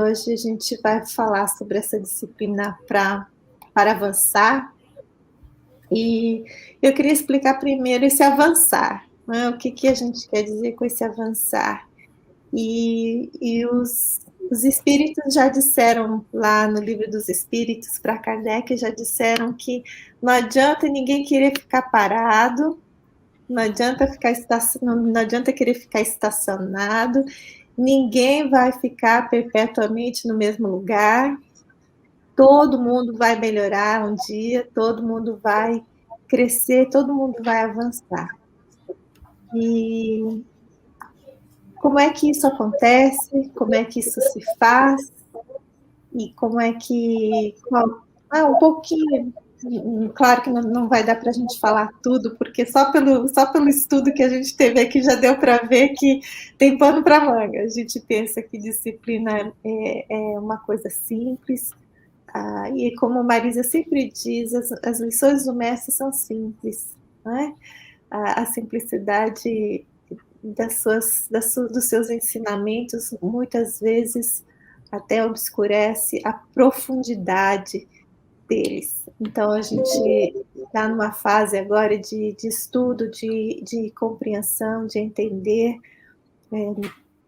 hoje a gente vai falar sobre essa disciplina para avançar. E eu queria explicar primeiro esse avançar, né? O que, que a gente quer dizer com esse avançar. E os espíritos já disseram lá no Livro dos Espíritos para Kardec, já disseram que não adianta ninguém querer ficar parado, não adianta não adianta querer ficar estacionado, ninguém vai ficar perpetuamente no mesmo lugar, todo mundo vai melhorar um dia, todo mundo vai crescer, todo mundo vai avançar. E como é que isso acontece? Como é que isso se faz? E como é que... um pouquinho... Claro que não vai dar para a gente falar tudo, porque só pelo estudo que a gente teve aqui já deu para ver que tem pano para manga. A gente pensa que disciplina é uma coisa simples, e como Marisa sempre diz, as lições do mestre são simples, né? A simplicidade dos seus ensinamentos muitas vezes até obscurece a profundidade deles. Então, a gente está numa fase agora de estudo, de compreensão, de entender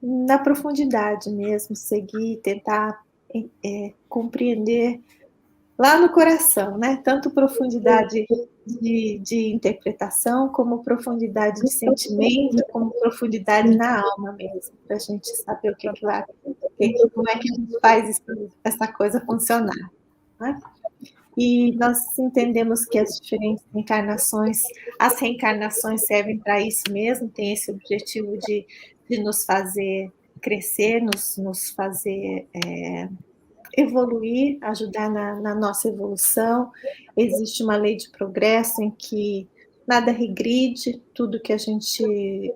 na profundidade mesmo, seguir, tentar compreender lá no coração, né? Tanto profundidade de interpretação, como profundidade de sentimento, como profundidade na alma mesmo, para a gente saber o que vai, como é que a gente faz essa coisa funcionar, né? E nós entendemos que as diferentes encarnações, as reencarnações servem para isso mesmo, tem esse objetivo de nos fazer crescer, nos fazer evoluir, ajudar na nossa evolução. Existe uma lei de progresso em que nada regride, tudo que a gente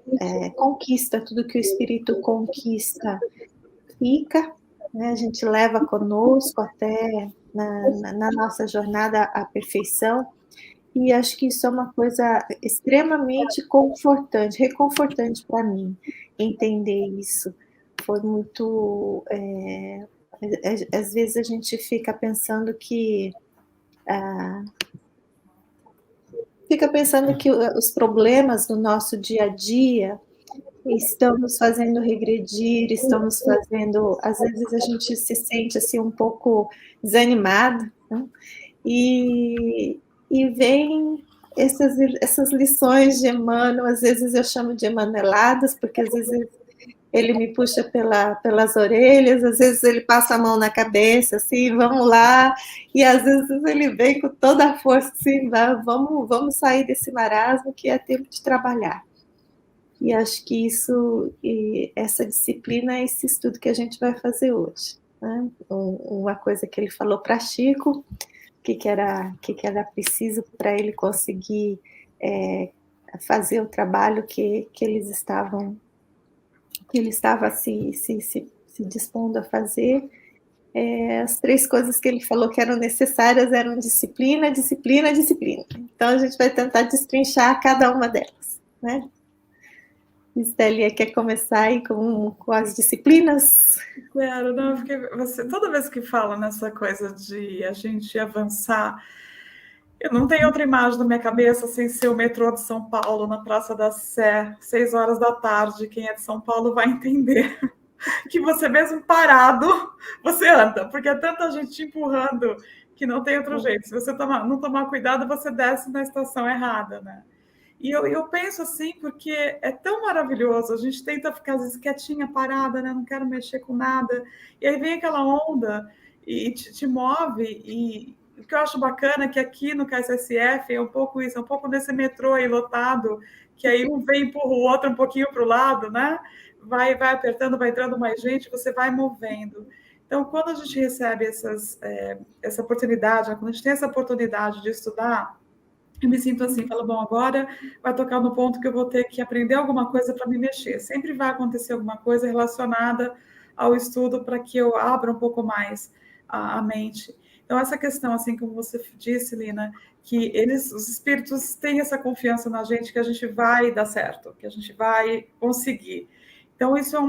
conquista, tudo que o espírito conquista fica, né? A gente leva conosco até na nossa jornada à perfeição, e acho que isso é uma coisa extremamente confortante, reconfortante para mim, entender isso. Foi muito... às vezes a gente fica pensando que os problemas do nosso dia a dia estão nos fazendo regredir, estão nos fazendo... Às vezes a gente se sente assim um pouco desanimado, né? E vem essas lições de Emmanuel, às vezes eu chamo de emaneladas, porque às vezes ele me puxa pelas orelhas, às vezes ele passa a mão na cabeça, assim, vamos lá, e às vezes ele vem com toda a força, assim, vamos sair desse marasmo que é tempo de trabalhar. E acho que essa disciplina é esse estudo que a gente vai fazer hoje, né? Uma coisa que ele falou para Chico, que era preciso para ele conseguir fazer o trabalho que ele estava se dispondo a fazer. As 3 coisas que ele falou que eram necessárias eram disciplina, disciplina, disciplina. Então, a gente vai tentar destrinchar cada uma delas, né? Estélia, quer começar aí com as disciplinas? Claro, não, porque toda vez que fala nessa coisa de a gente avançar, eu não tenho outra imagem na minha cabeça sem ser o metrô de São Paulo, na Praça da Sé, 6 horas da tarde. Quem é de São Paulo vai entender que você mesmo parado, você anda, porque é tanta gente te empurrando que não tem outro jeito. Se você não tomar cuidado, você desce na estação errada, né? E eu penso assim, porque é tão maravilhoso, a gente tenta ficar às vezes quietinha, parada, né? Não quero mexer com nada, e aí vem aquela onda e te move, e o que eu acho bacana é que aqui no KSSF é um pouco isso, é um pouco desse metrô aí lotado, que aí um vem e empurra o outro um pouquinho para o lado, né? Vai apertando, vai entrando mais gente, você vai movendo. Então, quando a gente recebe essa oportunidade, quando a gente tem essa oportunidade de estudar, eu me sinto assim, falo, bom, agora vai tocar no ponto que eu vou ter que aprender alguma coisa para me mexer. Sempre vai acontecer alguma coisa relacionada ao estudo para que eu abra um pouco mais a mente. Então, essa questão, assim, como você disse, Lina, que os espíritos têm essa confiança na gente que a gente vai dar certo, que a gente vai conseguir. Então, isso é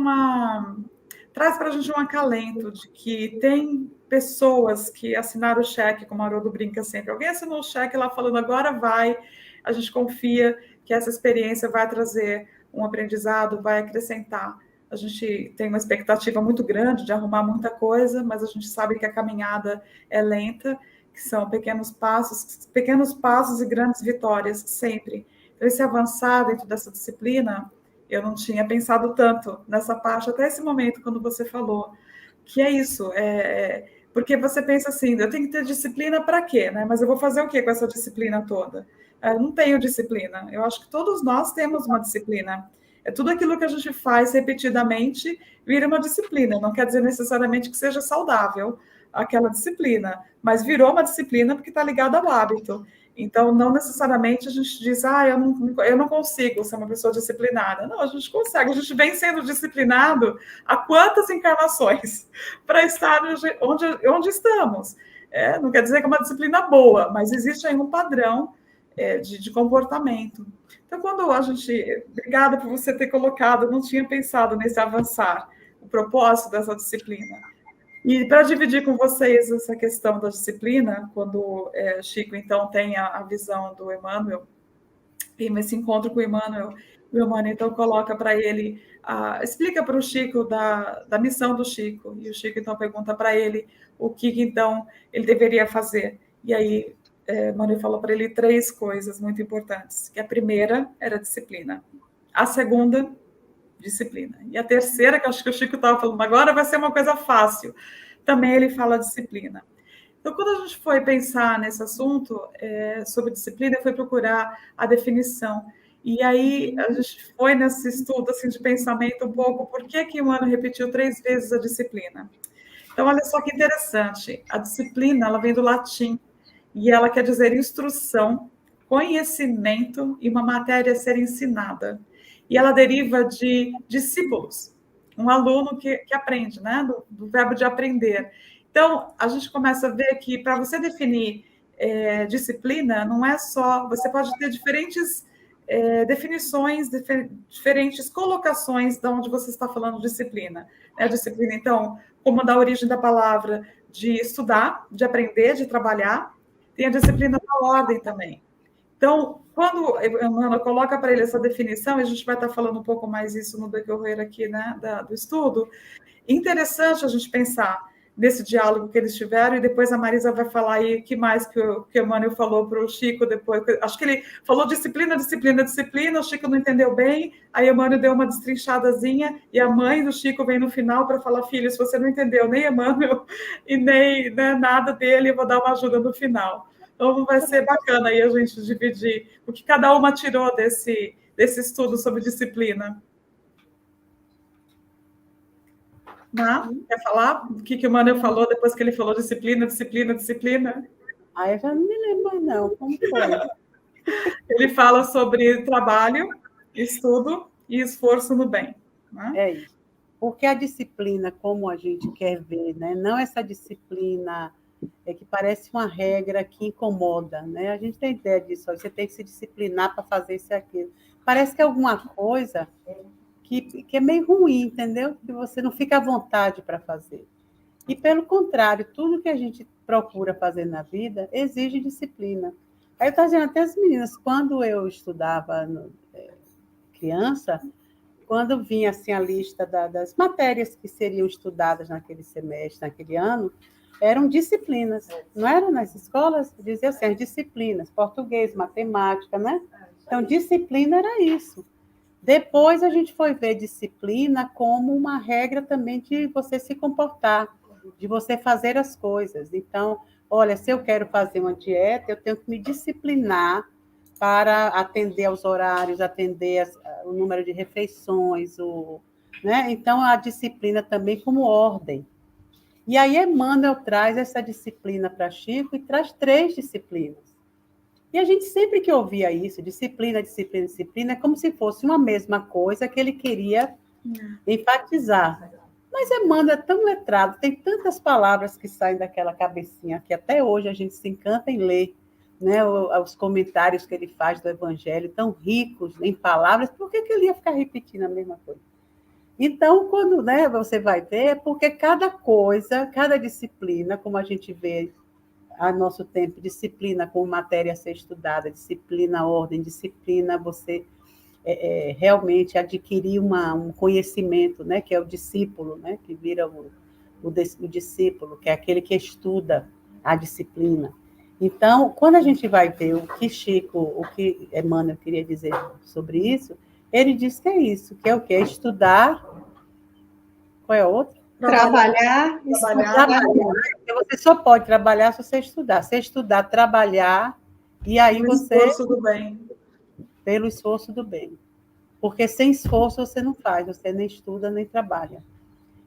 traz para a gente um acalento de que tem pessoas que assinaram o cheque, como o Haroldo brinca sempre, alguém assinou o cheque lá falando agora vai, a gente confia que essa experiência vai trazer um aprendizado, vai acrescentar. A gente tem uma expectativa muito grande de arrumar muita coisa, mas a gente sabe que a caminhada é lenta, que são pequenos passos e grandes vitórias sempre. Então, esse avançar dentro dessa disciplina, eu não tinha pensado tanto nessa parte até esse momento, quando você falou, que é isso, porque você pensa assim, eu tenho que ter disciplina para quê? Né? Mas eu vou fazer o quê com essa disciplina toda? Eu não tenho disciplina. Eu acho que todos nós temos uma disciplina. É tudo aquilo que a gente faz repetidamente vira uma disciplina. Não quer dizer necessariamente que seja saudável aquela disciplina, mas virou uma disciplina porque está ligada ao hábito. Então, não necessariamente a gente diz, eu não consigo ser uma pessoa disciplinada. Não, a gente consegue. A gente vem sendo disciplinado há quantas encarnações para estar onde estamos. Não quer dizer que é uma disciplina boa, mas existe aí um padrão de comportamento. Então, quando a gente... Obrigada por você ter colocado, não tinha pensado nesse avançar, o propósito dessa disciplina. E para dividir com vocês essa questão da disciplina, quando Chico, então, tem a visão do Emmanuel, e nesse encontro com o Emmanuel então coloca para ele, explica para o Chico da missão do Chico, e o Chico então pergunta para ele o que então ele deveria fazer. E aí Emmanuel falou para ele 3 coisas muito importantes, que a primeira era disciplina, a segunda, disciplina, e a terceira, que acho que o Chico estava falando agora, vai ser uma coisa fácil, também ele fala disciplina. Então, quando a gente foi pensar nesse assunto sobre disciplina, foi procurar a definição. E aí a gente foi nesse estudo assim, de pensamento um pouco, por que o Emmanuel repetiu 3 vezes a disciplina? Então, olha só que interessante. A disciplina, ela vem do latim, e ela quer dizer instrução, conhecimento e uma matéria a ser ensinada. E ela deriva de discípulos, um aluno que aprende, né? Do verbo de aprender. Então, a gente começa a ver que para você definir disciplina, não é só... Você pode ter diferentes definições, diferentes colocações de onde você está falando disciplina. Disciplina, então, como da origem da palavra, de estudar, de aprender, de trabalhar. Tem a disciplina da ordem também. Então, quando Ana coloca para ele essa definição, a gente vai estar falando um pouco mais isso no decorrer aqui, né, do estudo, interessante a gente pensar nesse diálogo que eles tiveram, e depois a Marisa vai falar aí o que mais que o Emmanuel falou para o Chico depois. Acho que ele falou disciplina, o Chico não entendeu bem, aí o Emmanuel deu uma destrinchadazinha, e a mãe do Chico vem no final para falar, filho, se você não entendeu nem Emmanuel e nem nada dele, eu vou dar uma ajuda no final. Então vai ser bacana aí a gente dividir o que cada uma tirou desse estudo sobre disciplina. Quer falar? O que o Emmanuel falou depois que ele falou disciplina? Eu já não me lembro, não. Como foi? Ele fala sobre trabalho, estudo e esforço no bem. Né? É isso. Porque a disciplina, como a gente quer ver, né? Não essa disciplina que parece uma regra que incomoda. Né? A gente tem ideia disso. Você tem que se disciplinar para fazer isso e aquilo. Parece que é alguma coisa que é meio ruim, entendeu? Que você não fica à vontade para fazer. E, pelo contrário, tudo que a gente procura fazer na vida exige disciplina. Aí eu estava dizendo até as meninas, quando eu estudava criança, quando vinha assim, a lista das matérias que seriam estudadas naquele semestre, naquele ano, eram disciplinas. Não eram nas escolas? Dizia assim, as disciplinas, português, matemática, né? Então, disciplina era isso. Depois a gente foi ver disciplina como uma regra também de você se comportar, de você fazer as coisas. Então, olha, se eu quero fazer uma dieta, eu tenho que me disciplinar para atender aos horários, atender o número de refeições, né? Então, a disciplina também como ordem. E aí Emmanuel traz essa disciplina para Chico e traz 3 disciplinas. E a gente sempre que ouvia isso, disciplina, é como se fosse uma mesma coisa que ele queria enfatizar. Mas Emmanuel é tão letrado, tem tantas palavras que saem daquela cabecinha que até hoje a gente se encanta em ler, né? Os comentários que ele faz do Evangelho, tão ricos em palavras, por que ele ia ficar repetindo a mesma coisa? Então, quando, né, você vai ver, é porque cada coisa, cada disciplina, como a gente vê a nosso tempo, disciplina com matéria a ser estudada, disciplina, ordem, disciplina, você realmente adquirir um conhecimento, né, que é o discípulo, né, que vira o discípulo, que é aquele que estuda a disciplina. Então, quando a gente vai ver o que Emmanuel queria dizer sobre isso, ele diz que é isso, que é o quê? É estudar. Qual é a outra? Trabalhar. Você só pode trabalhar se você estudar. Se estudar, trabalhar, e aí você... Pelo esforço do bem. Pelo esforço do bem. Porque sem esforço você não faz, você nem estuda, nem trabalha.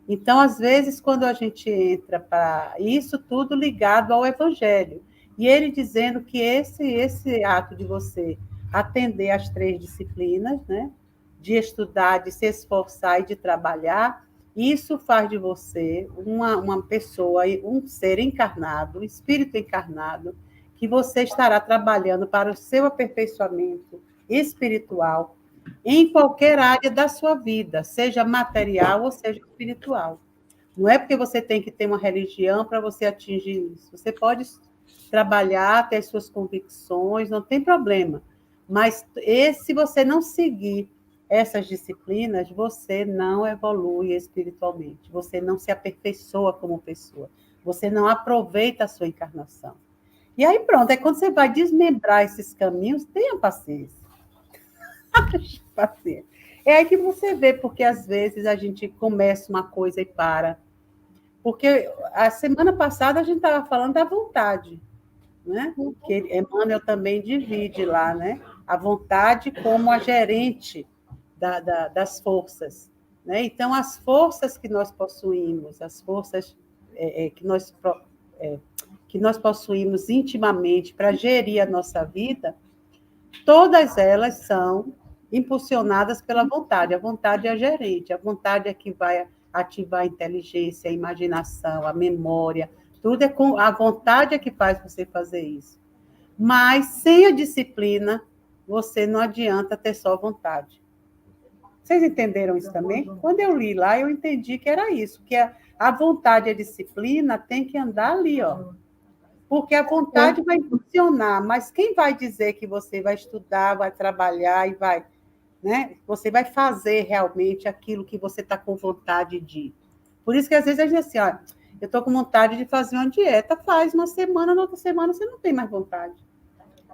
Então, às vezes, quando a gente entra para isso, tudo ligado ao Evangelho, e ele dizendo que esse ato de você atender às 3 disciplinas, né, de estudar, de se esforçar e de trabalhar, isso faz de você uma pessoa, um ser encarnado, um espírito encarnado, que você estará trabalhando para o seu aperfeiçoamento espiritual, em qualquer área da sua vida, seja material ou seja espiritual. Não é porque você tem que ter uma religião para você atingir isso. Você pode trabalhar, ter suas convicções, não tem problema. Mas se você não seguir essas disciplinas, você não evolui espiritualmente, você não se aperfeiçoa como pessoa, você não aproveita a sua encarnação. E aí pronto, é quando você vai desmembrar esses caminhos, tenha paciência. É aí que você vê, porque às vezes a gente começa uma coisa e para. Porque a semana passada a gente estava falando da vontade, né? Que Emmanuel também divide lá, né? A vontade como a gerente das forças, né? Então, as forças que nós possuímos, as forças que nós possuímos intimamente para gerir a nossa vida, todas elas são impulsionadas pela vontade. A vontade é a gerente, a vontade é que vai ativar a inteligência, a imaginação, a memória, tudo é com a vontade é que faz você fazer isso. Mas sem a disciplina, você não adianta ter só vontade. Vocês entenderam isso também? Quando eu li lá, eu entendi que era isso, que a vontade e a disciplina tem que andar ali, ó. Porque a vontade vai funcionar, mas quem vai dizer que você vai estudar, vai trabalhar e vai, né? Você vai fazer realmente aquilo que você está com vontade de. Por isso que às vezes a gente diz assim, ó, eu estou com vontade de fazer uma dieta, faz uma semana, na outra semana você não tem mais vontade.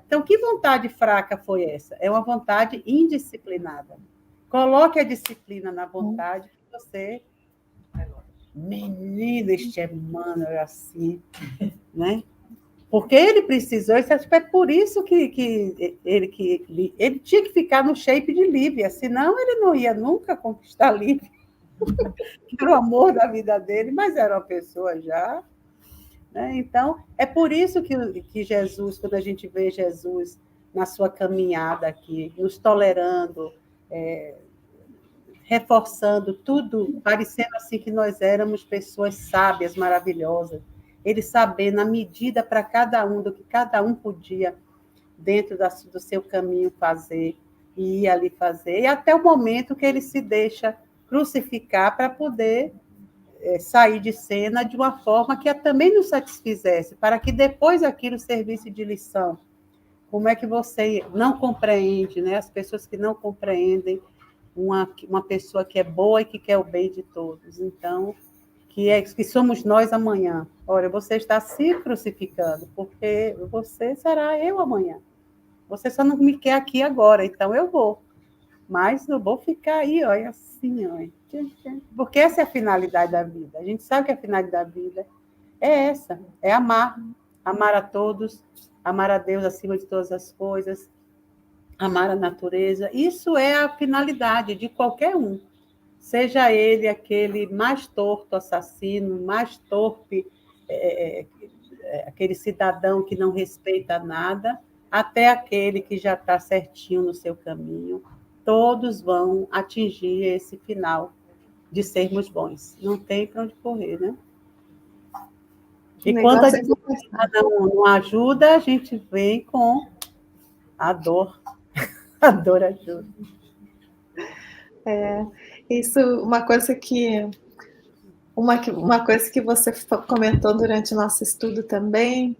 Então, que vontade fraca foi essa? É uma vontade indisciplinada. Coloque a disciplina na vontade que você... Menino, este Emmanuel é assim, né? Porque ele precisou, é por isso que ele tinha que ficar no shape de Lívia, senão ele não ia nunca conquistar Lívia. Era o amor da vida dele, mas era uma pessoa já. Né? Então, é por isso que Jesus, quando a gente vê Jesus na sua caminhada aqui, nos tolerando, reforçando tudo, parecendo assim que nós éramos pessoas sábias, maravilhosas, ele saber na medida para cada um, do que cada um podia, dentro do seu caminho fazer, e ir ali fazer, e até o momento que ele se deixa crucificar para poder sair de cena de uma forma que também nos satisfizesse, para que depois aquilo servisse de lição. Como é que você não compreende, né? As pessoas que não compreendem uma pessoa que é boa e que quer o bem de todos. Então, que somos nós amanhã. Olha, você está se crucificando, porque você será eu amanhã. Você só não me quer aqui agora, então eu vou. Mas eu vou ficar aí, olha, assim, olha. Porque essa é a finalidade da vida. A gente sabe que a finalidade da vida é essa, é amar. Amar a todos, amar a Deus acima de todas as coisas, amar a natureza. Isso é a finalidade de qualquer um. Seja ele aquele mais torto assassino, mais torpe, aquele cidadão que não respeita nada, até aquele que já está certinho no seu caminho, todos vão atingir esse final de sermos bons. Não tem para onde correr, né? E quando a disciplina não ajuda, a gente vem com a dor. A dor ajuda. Isso, uma coisa que você comentou durante o nosso estudo também,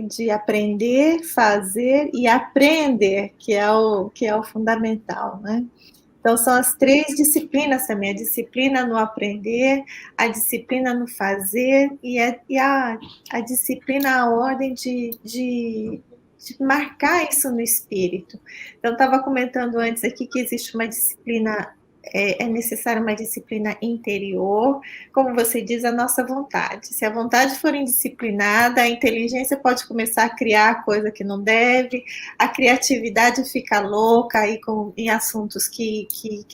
de aprender, fazer e aprender, que é o fundamental, né? Então, são as 3 disciplinas também, a disciplina no aprender, a disciplina no fazer e a disciplina, a ordem de marcar isso no espírito. Então, eu estava comentando antes aqui que existe uma disciplina, é necessária uma disciplina interior, como você diz, a nossa vontade. Se a vontade for indisciplinada, a inteligência pode começar a criar coisa que não deve, a criatividade fica louca aí em assuntos que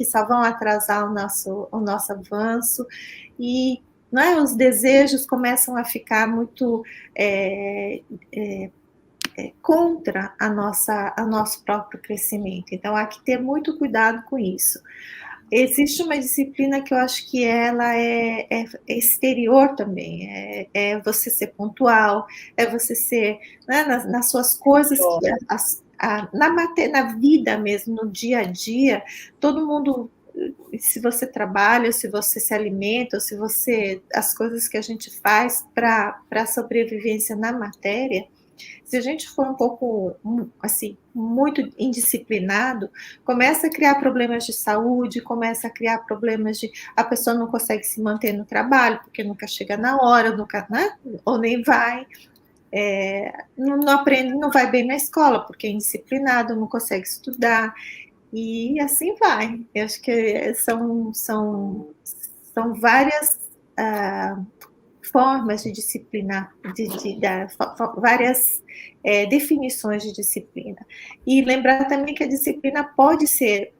só vão atrasar o nosso avanço, e os desejos começam a ficar muito contra o nosso próprio crescimento. Então, há que ter muito cuidado com isso. Existe uma disciplina que eu acho que ela é exterior também, é você ser pontual, é você ser, né, nas suas coisas, na vida mesmo, no dia a dia, todo mundo, se você trabalha, se você se alimenta, ou se você, as coisas que a gente faz para a sobrevivência na matéria, se a gente for um pouco, assim, muito indisciplinado, começa a criar problemas de saúde, começa a criar problemas a pessoa não consegue se manter no trabalho, porque nunca chega na hora, nunca, né? Ou nem vai, não aprende, não vai bem na escola, porque é indisciplinado, não consegue estudar, e assim vai. Eu acho que são várias formas de disciplinar, várias definições de disciplina. E lembrar também que a disciplina pode ser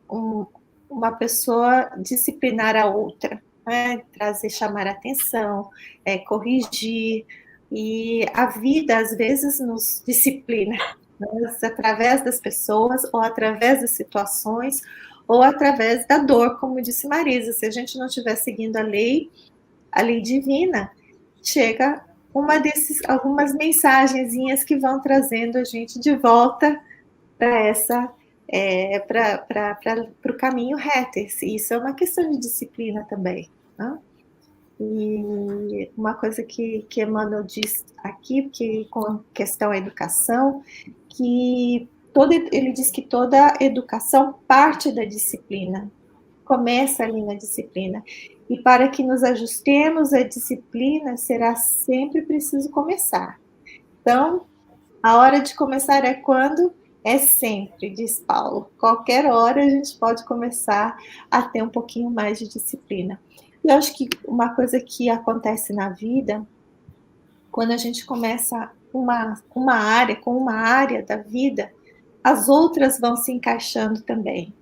uma pessoa disciplinar a outra, né? Chamar a atenção, corrigir, e a vida às vezes nos disciplina, né? Através das pessoas, ou através das situações, ou através da dor, como disse Marisa. Se a gente não estiver seguindo a lei divina, chega algumas mensagenzinhas que vão trazendo a gente de volta para o caminho reto. Isso é uma questão de disciplina também, né? E uma coisa que Emmanuel diz aqui, que com questão à educação, que ele diz que toda educação parte da disciplina, começa ali na disciplina. E para que nos ajustemos à disciplina, será sempre preciso começar. Então, a hora de começar é quando? É sempre, diz Paulo. Qualquer hora a gente pode começar a ter um pouquinho mais de disciplina. Eu acho que uma coisa que acontece na vida, quando a gente começa uma área da vida, as outras vão se encaixando também.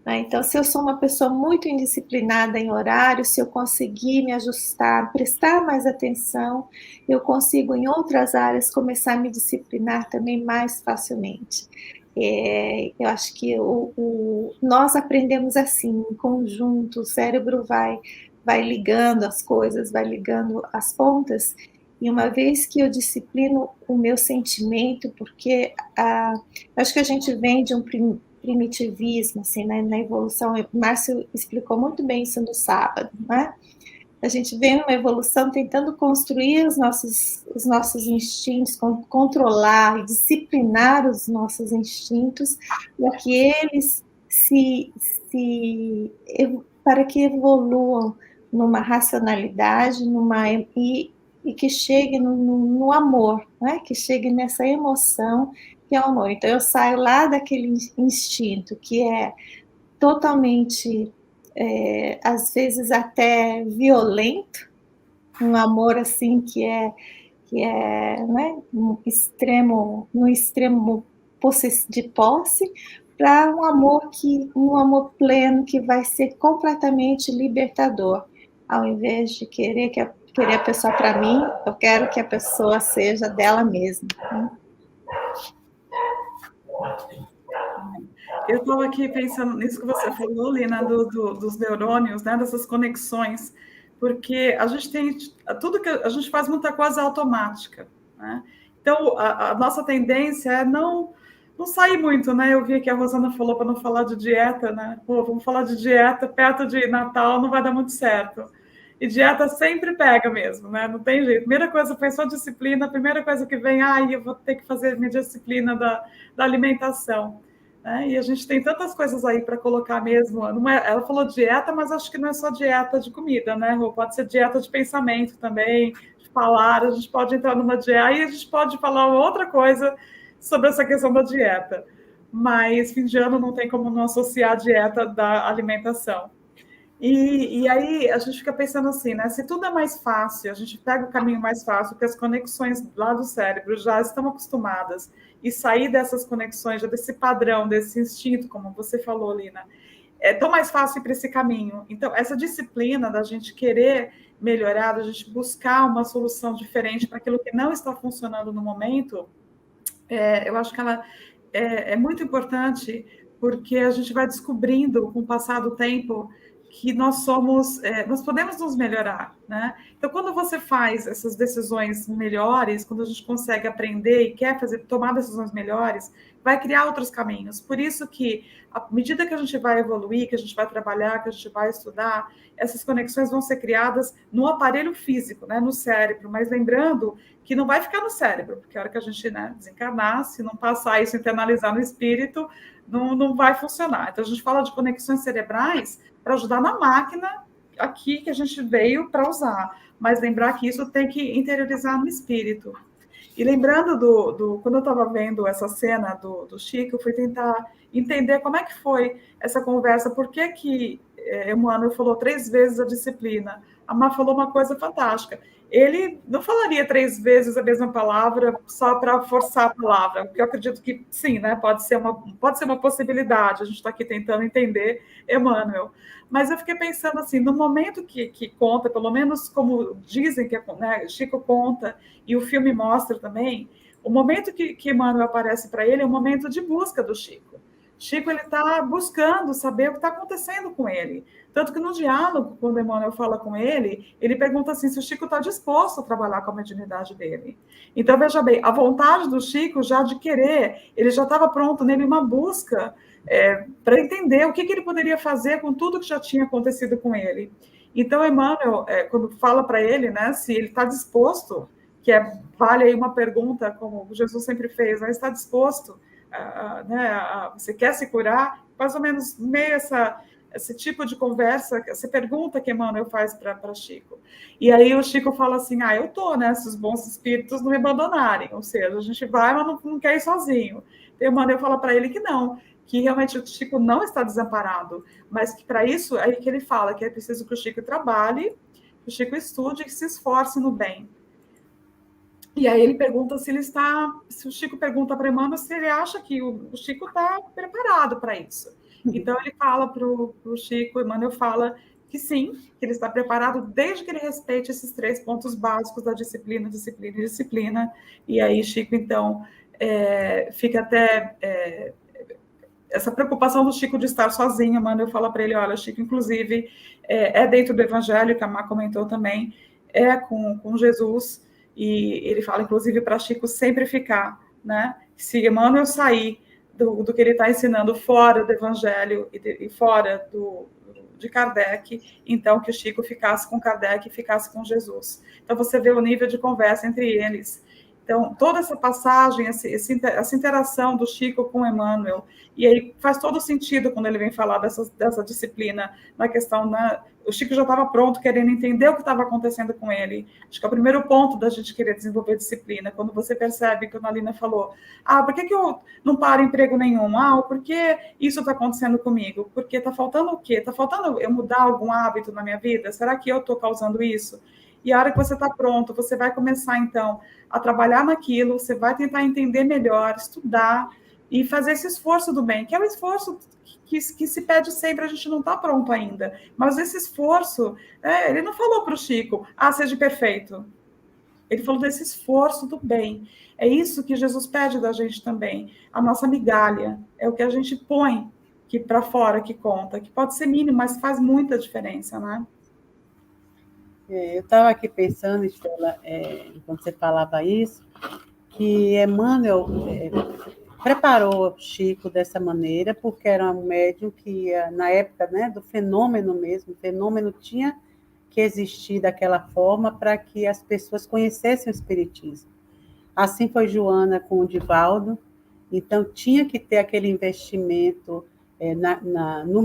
Então, se eu sou uma pessoa muito indisciplinada em horário, se eu conseguir me ajustar, prestar mais atenção, eu consigo em outras áreas começar a me disciplinar também mais facilmente. Eu acho que nós aprendemos assim, em conjunto, o cérebro vai ligando as coisas, vai ligando as pontas, e uma vez que eu disciplino o meu sentimento, porque acho que a gente vem de um primitivismo, assim, né, na evolução. O Márcio explicou muito bem isso no sábado, né? A gente vem numa evolução tentando construir os nossos instintos, controlar e disciplinar os nossos instintos, para que eles para que evoluam numa racionalidade, e que chegue no amor, né? Que chegue nessa emoção que é o amor. Então, eu saio lá daquele instinto que é totalmente, às vezes até violento, um amor assim que é né, no extremo de posse, para um amor pleno que vai ser completamente libertador. Ao invés de querer a pessoa para mim, eu quero que a pessoa seja dela mesma, né? Eu estou aqui pensando nisso que você falou, Lina, dos neurônios, né, dessas conexões, porque a gente tem tudo que a gente faz muita coisa automática, né? Então a nossa tendência é não não sair muito, né? Eu vi que a Rosana falou para não falar de dieta, né? Pô, vamos falar de dieta perto de Natal, não vai dar muito certo. E dieta sempre pega mesmo, né? Não tem jeito. Primeira coisa foi só disciplina, a primeira coisa que vem, eu vou ter que fazer minha disciplina da alimentação. Né? E a gente tem tantas coisas aí para colocar mesmo. Não é, ela falou dieta, mas acho que não é só dieta de comida, né? Pode ser dieta de pensamento também, de falar, a gente pode entrar numa dieta, aí a gente pode falar outra coisa sobre essa questão da dieta. Mas fim de ano não tem como não associar a dieta da alimentação. E aí a gente fica pensando assim, né? Se tudo é mais fácil, a gente pega o caminho mais fácil, porque as conexões lá do cérebro já estão acostumadas, e sair dessas conexões, já desse padrão, desse instinto, como você falou, Lina, é tão mais fácil ir para esse caminho. Então, essa disciplina da gente querer melhorar, da gente buscar uma solução diferente para aquilo que não está funcionando no momento, eu acho que ela é muito importante, porque a gente vai descobrindo, com o passar do tempo, que nós podemos nos melhorar, né? Então, quando você faz essas decisões melhores, quando a gente consegue aprender e quer tomar decisões melhores, vai criar outros caminhos. Por isso que, à medida que a gente vai evoluir, que a gente vai trabalhar, que a gente vai estudar, essas conexões vão ser criadas no aparelho físico, né? No cérebro. Mas lembrando que não vai ficar no cérebro, porque a hora que a gente, né, desencarnar, se não passar isso, internalizar no espírito, não vai funcionar. Então, a gente fala de conexões cerebrais para ajudar na máquina aqui que a gente veio para usar, mas lembrar que isso tem que interiorizar no espírito. E lembrando quando eu estava vendo essa cena do Chico, eu fui tentar entender como é que foi essa conversa, por que Emmanuel falou 3 vezes a disciplina. A Má falou uma coisa fantástica. Ele não falaria 3 vezes a mesma palavra só para forçar a palavra, porque eu acredito que sim, né? Pode ser uma possibilidade, a gente está aqui tentando entender Emmanuel. Mas eu fiquei pensando assim, no momento que conta, pelo menos como dizem que né, Chico conta, e o filme mostra também, o momento que Emmanuel aparece para ele é um momento de busca do Chico. Chico ele está buscando saber o que está acontecendo com ele. Tanto que no diálogo, quando Emmanuel fala com ele, ele pergunta assim se o Chico está disposto a trabalhar com a mediunidade dele. Então, veja bem, a vontade do Chico já de querer, ele já estava pronto nele uma busca para entender o que ele poderia fazer com tudo que já tinha acontecido com ele. Então, Emmanuel, quando fala para ele, né, se ele está disposto, vale aí uma pergunta, como Jesus sempre fez, né, está disposto, você quer se curar? Mais ou menos meio esse tipo de conversa, essa pergunta que Emmanuel faz para Chico. E aí o Chico fala assim, eu estou, né, se os bons espíritos não me abandonarem, ou seja, a gente vai, mas não quer ir sozinho. E Emmanuel fala para ele que não, que realmente o Chico não está desamparado, mas que para isso, é que ele fala que é preciso que o Chico trabalhe, que o Chico estude e que se esforce no bem. E aí ele pergunta se o Chico pergunta para Emmanuel se ele acha que o Chico está preparado para isso. Então ele fala para o Chico, Emmanuel fala que sim, que ele está preparado desde que ele respeite esses 3 pontos básicos da disciplina, disciplina e disciplina. E aí Chico, então, fica até... essa preocupação do Chico de estar sozinho, Emmanuel fala para ele, olha, Chico, inclusive, dentro do Evangelho, que a Má comentou também, com Jesus, e ele fala, inclusive, para Chico sempre ficar, né? Se Emmanuel sair do que ele está ensinando fora do Evangelho e fora de Kardec, então que o Chico ficasse com Kardec e ficasse com Jesus. Então você vê o nível de conversa entre eles. Então, toda essa passagem, essa interação do Chico com Emmanuel, e aí faz todo sentido quando ele vem falar dessa disciplina, na questão, né? O Chico já estava pronto, querendo entender o que estava acontecendo com ele. Acho que é o primeiro ponto da gente querer desenvolver disciplina, quando você percebe que a Nalina falou, por que eu não paro emprego nenhum? Por que isso está acontecendo comigo? Porque está faltando o quê? Está faltando eu mudar algum hábito na minha vida? Será que eu estou causando isso? E a hora que você está pronto, você vai começar, então, a trabalhar naquilo, você vai tentar entender melhor, estudar e fazer esse esforço do bem, que é um esforço que se pede sempre, a gente não está pronto ainda. Mas esse esforço, ele não falou para o Chico, seja perfeito. Ele falou desse esforço do bem. É isso que Jesus pede da gente também. A nossa migalha, é o que a gente põe que para fora, que conta, que pode ser mínimo, mas faz muita diferença, né? Eu estava aqui pensando, Estela, quando você falava isso, que Emmanuel preparou Chico dessa maneira, porque era um médium que, na época, né, do fenômeno mesmo, o fenômeno tinha que existir daquela forma para que as pessoas conhecessem o Espiritismo. Assim foi Joana com o Divaldo, então tinha que ter aquele investimento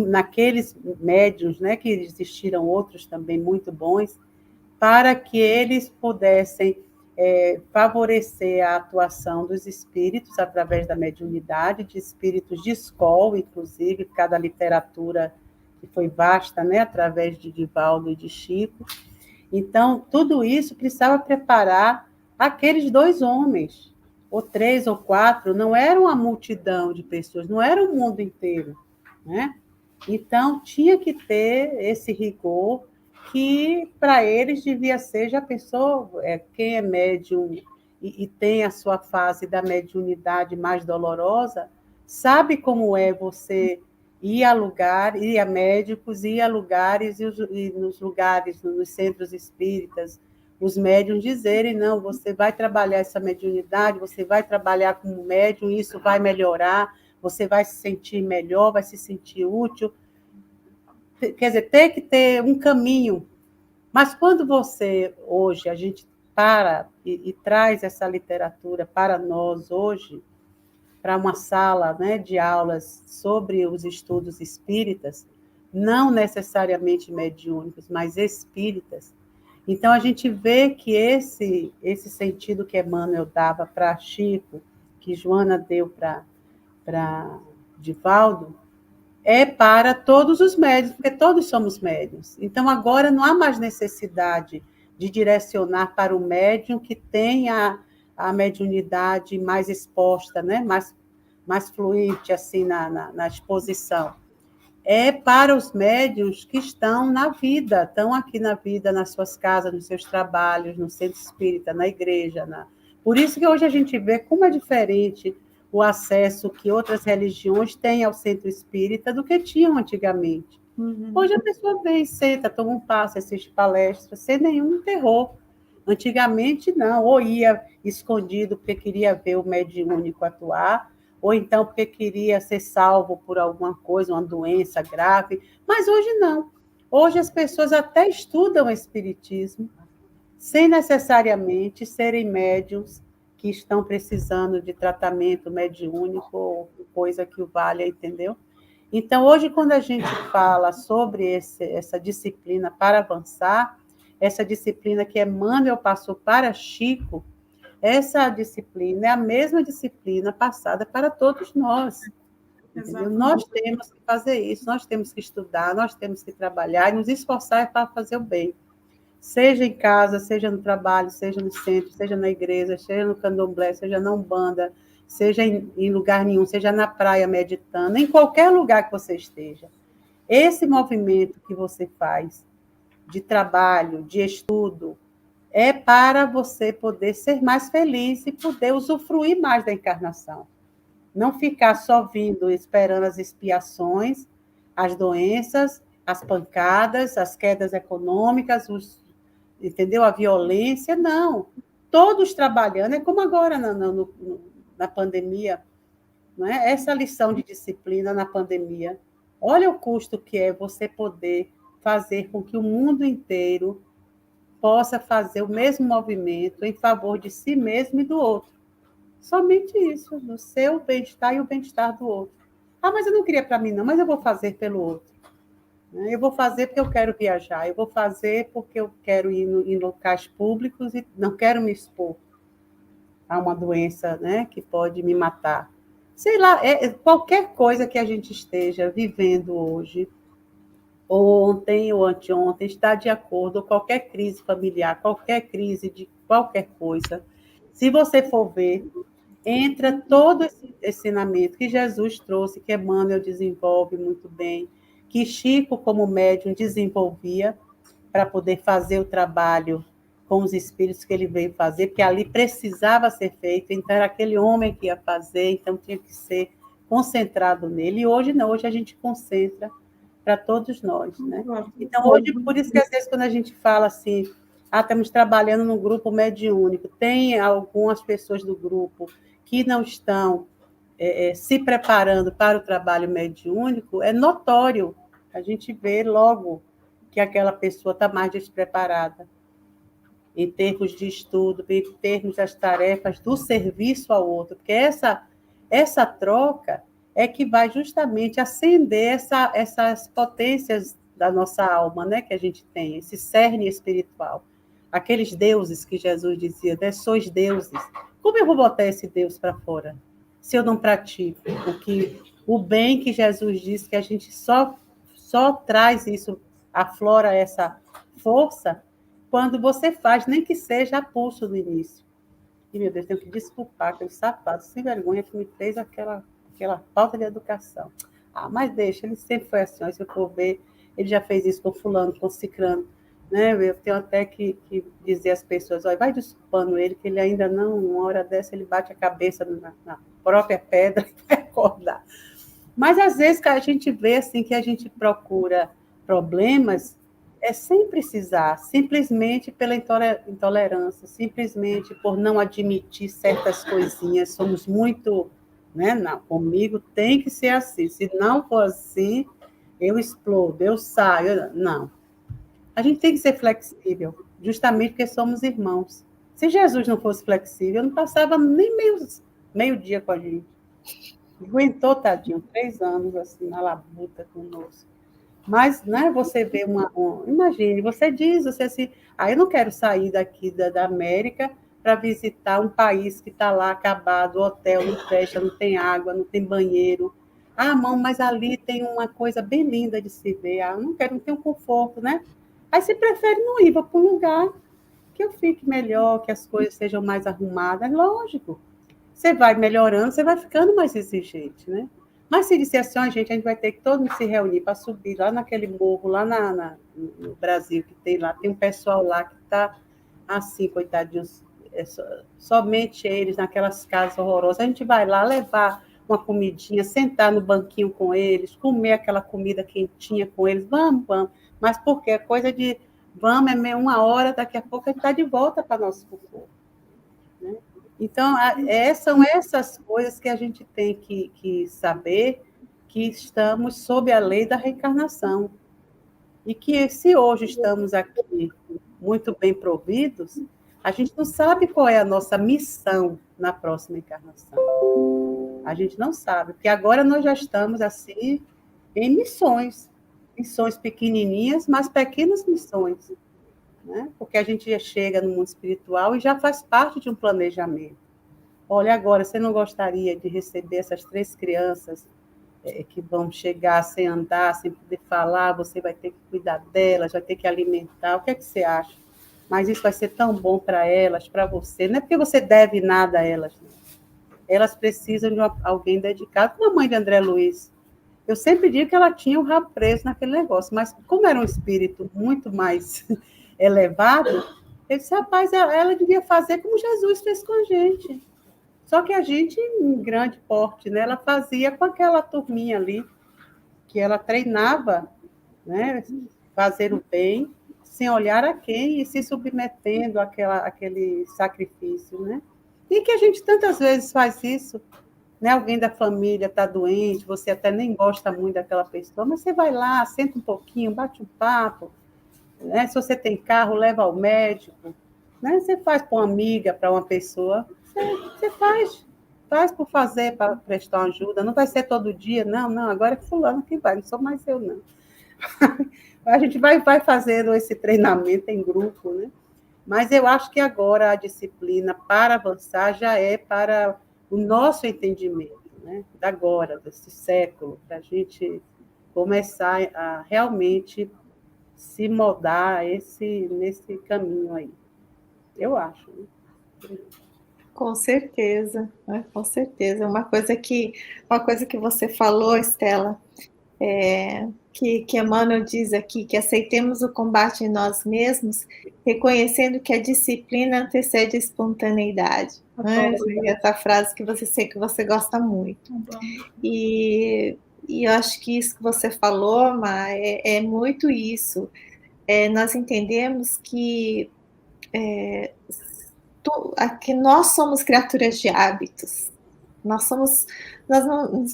naqueles médiuns, né, que existiram outros também muito bons, para que eles pudessem favorecer a atuação dos espíritos através da mediunidade, de espíritos de escola, inclusive, cada literatura que foi vasta, né, através de Divaldo e de Chico. Então, tudo isso precisava preparar aqueles 2 homens, ou 3 ou 4, não era uma multidão de pessoas, não era o mundo inteiro, né? Então, tinha que ter esse rigor que, para eles, devia ser, já pensou, quem é médium e tem a sua fase da mediunidade mais dolorosa, sabe como é você ir a médicos, ir a lugares, e nos lugares, nos centros espíritas, os médiuns dizerem, não, você vai trabalhar essa mediunidade, você vai trabalhar como médium, isso vai melhorar, você vai se sentir melhor, vai se sentir útil. Quer dizer, tem que ter um caminho. Mas quando você, hoje, a gente para e traz essa literatura para nós hoje, para uma sala, né, de aulas sobre os estudos espíritas, não necessariamente mediúnicos, mas espíritas, então a gente vê que esse sentido que Emmanuel dava para Chico, que Joana deu para Divaldo, é para todos os médiuns, porque todos somos médiuns. Então, agora não há mais necessidade de direcionar para o médium que tem a mediunidade mais exposta, né? mais fluente assim, na exposição. É para os médiuns que estão na vida, estão aqui na vida, nas suas casas, nos seus trabalhos, no centro espírita, na igreja. Por isso que hoje a gente vê como é diferente o acesso que outras religiões têm ao centro espírita do que tinham antigamente. Uhum. Hoje a pessoa vem, senta, toma um passe, assiste palestra, sem nenhum terror. Antigamente, não, ou ia escondido porque queria ver o mediúnico atuar, ou então porque queria ser salvo por alguma coisa, uma doença grave, mas hoje não. Hoje as pessoas até estudam o espiritismo, sem necessariamente serem médiums que estão precisando de tratamento mediúnico ou coisa que o valha, entendeu? Então, hoje, quando a gente fala sobre essa disciplina para avançar, essa disciplina que Emmanuel passou para Chico, essa disciplina é a mesma disciplina passada para todos nós. Nós temos que fazer isso, nós temos que estudar, nós temos que trabalhar e nos esforçar para fazer o bem. Seja em casa, seja no trabalho, seja no centro, seja na igreja, seja no candomblé, seja na Umbanda, seja em lugar nenhum, seja na praia meditando, em qualquer lugar que você esteja. Esse movimento que você faz de trabalho, de estudo, é para você poder ser mais feliz e poder usufruir mais da encarnação. Não ficar só vindo, esperando as expiações, as doenças, as pancadas, as quedas econômicas, entendeu? A violência, não. Todos trabalhando, é como agora na pandemia, não é? Essa lição de disciplina na pandemia. Olha o custo que é você poder fazer com que o mundo inteiro possa fazer o mesmo movimento em favor de si mesmo e do outro. Somente isso, do seu bem-estar e o bem-estar do outro. Ah, mas eu não queria para mim, não, mas eu vou fazer pelo outro. Eu vou fazer porque eu quero viajar, eu vou fazer porque eu quero ir em locais públicos e não quero me expor a uma doença, né, que pode me matar. Sei lá, qualquer coisa que a gente esteja vivendo hoje, ou ontem ou anteontem, está de acordo, ou qualquer crise familiar, qualquer crise de qualquer coisa, se você for ver, entra todo esse ensinamento que Jesus trouxe, que Emmanuel desenvolve muito bem, que Chico, como médium, desenvolvia para poder fazer o trabalho com os espíritos que ele veio fazer, porque ali precisava ser feito, então era aquele homem que ia fazer, então tinha que ser concentrado nele. E hoje não, hoje a gente concentra para todos nós, né? Então, hoje, por isso que às vezes quando a gente fala assim, estamos trabalhando num grupo mediúnico, tem algumas pessoas do grupo que não estão se preparando para o trabalho mediúnico, é notório. A gente vê logo que aquela pessoa está mais despreparada em termos de estudo, em termos das tarefas do serviço ao outro, porque essa troca é que vai justamente acender essas potências da nossa alma, né, que a gente tem, esse cerne espiritual. Aqueles deuses que Jesus dizia, né, sois deuses. Como eu vou botar esse Deus para fora, se eu não pratico o bem que Jesus disse, que a gente só traz isso, aflora essa força, quando você faz, nem que seja a pulso no início. E, meu Deus, tenho que desculpar aquele sapato sem vergonha que me fez aquela falta de educação. Mas deixa, ele sempre foi assim, ó, se eu for ver, ele já fez isso com fulano, com ciclano, né? Eu tenho até que dizer às pessoas, ó, vai desculpando ele, que ele ainda não, uma hora dessa, ele bate a cabeça na própria pedra e vai acordar. Mas, às vezes, que a gente vê assim, que a gente procura problemas sem precisar, simplesmente pela intolerância, simplesmente por não admitir certas coisinhas, somos muito, né? Não, comigo tem que ser assim, se não for assim, eu explodo, eu saio, não. A gente tem que ser flexível, justamente porque somos irmãos. Se Jesus não fosse flexível, não passava nem meio dia com a gente. Aguentou, tadinho, 3 anos, assim, na labuta conosco. Mas, né, você vê imagine, você diz, você assim, eu não quero sair daqui da América para visitar um país que está lá acabado, o hotel não fecha, não tem água, não tem banheiro. Mãe, mas ali tem uma coisa bem linda de se ver. Eu não quero, não tem um conforto, né? Aí você prefere não ir para um lugar que eu fique melhor, que as coisas sejam mais arrumadas. Lógico, você vai melhorando, você vai ficando mais exigente, né? Mas se disser assim, a gente vai ter que todo mundo se reunir para subir lá naquele morro, lá no Brasil, que tem um pessoal lá que está assim, coitadinhos, somente eles naquelas casas horrorosas. A gente vai lá levar uma comidinha, sentar no banquinho com eles, comer aquela comida quentinha com eles, vamos. Mas por quê? Coisa de vamos, é 1 hora, daqui a pouco a gente está de volta para nosso conforto, né? Então, são essas coisas que a gente tem que saber que estamos sob a lei da reencarnação. E que se hoje estamos aqui muito bem providos, a gente não sabe qual é a nossa missão na próxima encarnação. A gente não sabe, porque agora nós já estamos assim em missões pequenininhas, mas pequenas missões, né? Porque a gente já chega no mundo espiritual e já faz parte de um planejamento. Olha, agora, você não gostaria de receber essas 3 crianças que vão chegar sem andar, sem poder falar, você vai ter que cuidar delas, vai ter que alimentar, o que é que você acha? Mas isso vai ser tão bom para elas, para você, não é porque você deve nada a elas, não. Elas precisam de alguém dedicado, como a mãe de André Luiz. Eu sempre digo que ela tinha o rabo preso naquele negócio, mas como era um espírito muito mais elevado, eu disse, rapaz, ela devia fazer como Jesus fez com a gente. Só que a gente, em grande porte, né, ela fazia com aquela turminha ali, que ela treinava, né, fazer o bem, sem olhar a quem, e se submetendo àquele sacrifício, né? E que a gente tantas vezes faz isso, né? Alguém da família está doente, você até nem gosta muito daquela pessoa, mas você vai lá, senta um pouquinho, bate um papo, né? Se você tem carro, leva ao médico, né? Você faz para uma amiga, para uma pessoa, você faz por fazer, para prestar uma ajuda, não vai ser todo dia, não, agora é fulano que vai, não sou mais eu, não. A gente vai fazendo esse treinamento em grupo, né? Mas eu acho que agora a disciplina para avançar já é para o nosso entendimento, né? Da agora, desse século, para a gente começar a realmente se moldar nesse caminho aí. Eu acho, né? Com certeza, né? Com certeza. Uma coisa que você falou, Estela, que Emmanuel diz aqui, que aceitemos o combate em nós mesmos, reconhecendo que a disciplina antecede a espontaneidade. Né? Essa frase que você sei que você gosta muito. E eu acho que isso que você falou, Ma, é muito isso. Nós entendemos que nós somos criaturas de hábitos, Nós não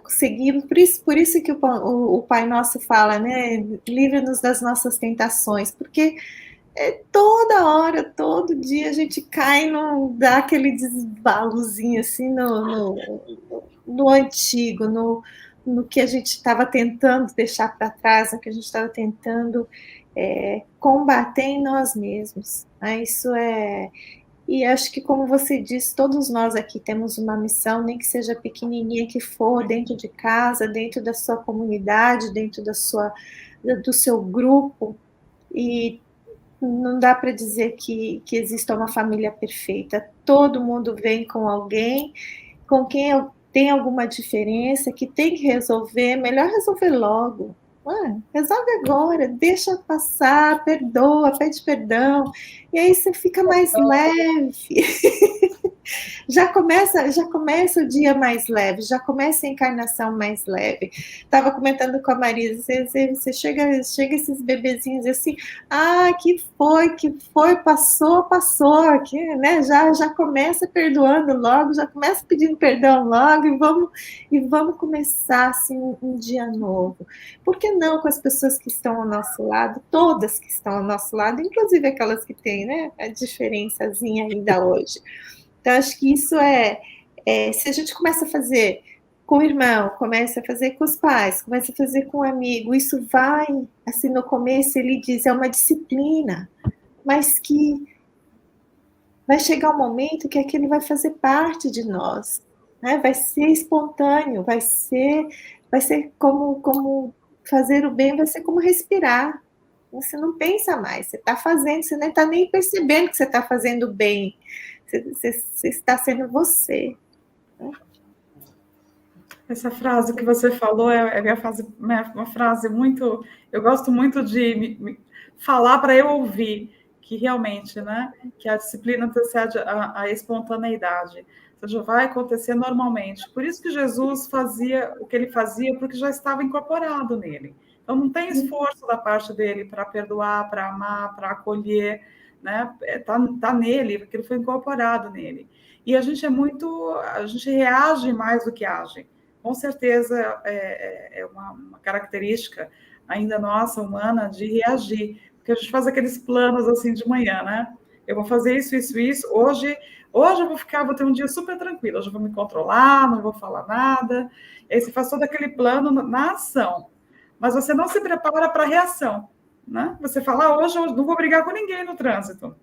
seguimos, por isso que o Pai Nosso fala, né? Livra-nos das nossas tentações, porque toda hora, todo dia a gente cai, dá aquele desvalozinho assim no antigo, no que a gente estava tentando deixar para trás, no que a gente estava tentando combater em nós mesmos. Né? Isso E acho que, como você disse, todos nós aqui temos uma missão, nem que seja pequenininha que for, dentro de casa, dentro da sua comunidade, dentro do seu grupo, e não dá para dizer que exista uma família perfeita. Todo mundo vem com alguém com quem tem alguma diferença, que tem que resolver, melhor resolver logo. Resolve agora, deixa passar, perdoa, pede perdão, e aí você fica mais leve. já começa o dia mais leve, já começa a encarnação mais leve. Estava comentando com a Marisa, você chega esses bebezinhos assim, que foi, passou, que, né? Já começa perdoando logo, já começa pedindo perdão logo, e vamos começar assim um dia novo. Por que não com as pessoas que estão ao nosso lado, todas que estão ao nosso lado, inclusive aquelas que têm, né, a diferençazinha ainda hoje. Então, acho que isso se a gente começa a fazer com o irmão, começa a fazer com os pais, começa a fazer com o amigo, isso vai, assim, no começo ele diz, é uma disciplina, mas que vai chegar um momento que aquilo vai fazer parte de nós, né? Vai ser espontâneo, vai ser como fazer o bem, vai ser como respirar. Você não pensa mais, você está fazendo, você não está nem percebendo que você está fazendo bem. Você está sendo você. Essa frase que você falou uma frase muito... Eu gosto muito de falar para eu ouvir, que realmente, né, que a disciplina antecede a espontaneidade. Ou seja, vai acontecer normalmente. Por isso que Jesus fazia o que ele fazia, porque já estava incorporado nele. Então, não tem esforço da parte dele para perdoar, para amar, para acolher, né? Tá nele, porque ele foi incorporado nele. E a gente reage mais do que age. Com certeza é uma característica ainda nossa, humana, de reagir. Porque a gente faz aqueles planos assim de manhã, né? Eu vou fazer isso, isso, isso. Hoje eu vou ter um dia super tranquilo. Hoje eu vou me controlar, não vou falar nada. E aí você faz todo aquele plano na ação. Mas você não se prepara para a reação, né? Você fala, hoje eu não vou brigar com ninguém no trânsito.